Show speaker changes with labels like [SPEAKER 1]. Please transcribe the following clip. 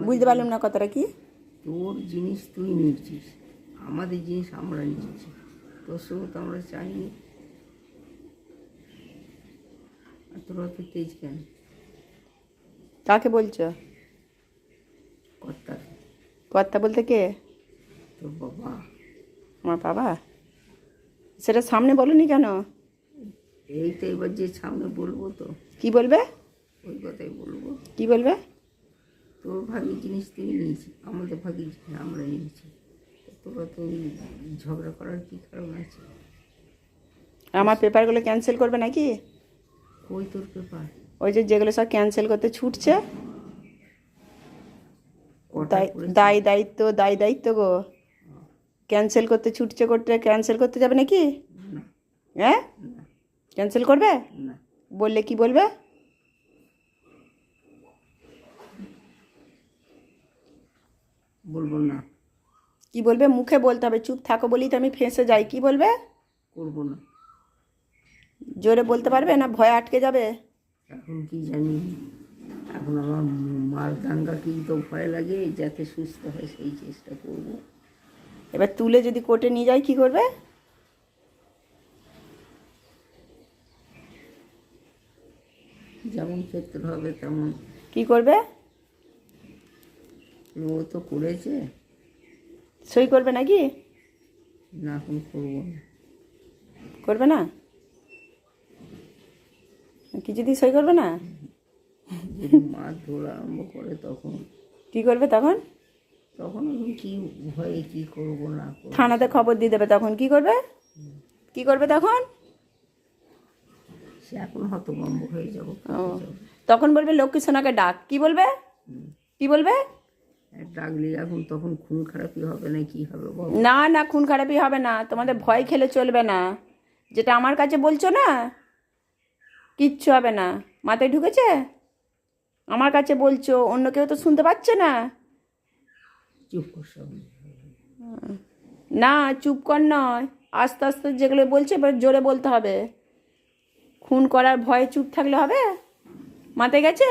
[SPEAKER 1] বুঝতে পারলাম না কথাটা কি।
[SPEAKER 2] তোর জিনিস তুই নিচ্ছিস, আমাদের জিনিস আমরা নিচ্ছি, তোর সঙ্গে তো আমরা চাইনি। আর তোর অত তেজ কেন?
[SPEAKER 1] কাকে বলছো?
[SPEAKER 2] কর্তা।
[SPEAKER 1] কর্তা বলতে কে?
[SPEAKER 2] তোর বাবা।
[SPEAKER 1] আমার বাবা? সেটা সামনে বলনি কেন?
[SPEAKER 2] এই তো এবার যে সামনে বলবো তো।
[SPEAKER 1] কি বলবে?
[SPEAKER 2] ওই কথাই বলবো।
[SPEAKER 1] কি বলবে?
[SPEAKER 2] তোর ভাগের জিনিস তুই নিয়েছি, আমাদের ভাগের জিনিস আমরা নিয়েছি, তোরা তো ঝগড়া করার কী কারণ আছে?
[SPEAKER 1] আমার পেপারগুলো ক্যান্সেল করবে নাকি?
[SPEAKER 2] কই তোর পেপার?
[SPEAKER 1] ওই যে যেগুলো সব ক্যান্সেল করতে ছুটছে,
[SPEAKER 2] কটা
[SPEAKER 1] দায় দায়িত্ব গো। ক্যান্সেল করতে ছুটছে, করতে ক্যান্সেল করতে যাবে নাকি?
[SPEAKER 2] না
[SPEAKER 1] হ্যাঁ,
[SPEAKER 2] না
[SPEAKER 1] ক্যান্সেল করবে?
[SPEAKER 2] না,
[SPEAKER 1] বললে কি বলবে?
[SPEAKER 2] বলবো না।
[SPEAKER 1] কি বলবে? মুখে বলতে হবে। চুপ থাকো বলেই তো আমি ফেঁসে যাই। কি বলবে?
[SPEAKER 2] করবো না।
[SPEAKER 1] জোরে বলতে পারবে না ভয় আটকে যাবে?
[SPEAKER 2] এখন কি জানি, এখন আমার মার দাঙ্গাকেই তো ভয় লাগে, যাতে সুস্থ হয় সেই চেষ্টা করবো।
[SPEAKER 1] এবার তুলে যদি কোর্টে নিয়ে যায় কি করবে?
[SPEAKER 2] যেমন ক্ষেত্র হবে তেমন।
[SPEAKER 1] কি করবে?
[SPEAKER 2] ও তো করেছে।
[SPEAKER 1] সই করবে নাকি?
[SPEAKER 2] না, এখন করবো না।
[SPEAKER 1] করবে না? কিছুতেই সই করবে না?
[SPEAKER 2] যদি মাছ ধরা আরম্ভ করে তখন
[SPEAKER 1] কি করবে তখন?
[SPEAKER 2] তখন আমি কি ভয়ে কি করবো না করবো।
[SPEAKER 1] থানাতে খবর দিয়ে দেবে তখন। কি করবে? কি করবে তখন?
[SPEAKER 2] সে এখন হতভম্ব হয়ে যাবো।
[SPEAKER 1] ও, তখন বলবে লক্ষ্মী সোনাকে ডাক। কি বলবে? কি বলবে?
[SPEAKER 2] ডাকলে এখন তখন খুন খারাপই হবে না কি হবে বল?
[SPEAKER 1] না না, খুন খারাপি হবে না। তোমাদের ভয় খেলে চলবে না। যেটা আমার কাছে বলছো না, কিচ্ছু হবে না। মাথায় ঢুকেছে? আমার কাছে বলছো, অন্য কেউ তো শুনতে পাচ্ছে না।
[SPEAKER 2] চুপ কর সব।
[SPEAKER 1] না, চুপ কর নয়, আস্তে আস্তে যেগুলো বলছে এবার জোরে বলতে হবে। খুন করার ভয়ে চুপ থাকলে হবে? মাথায় গেছে?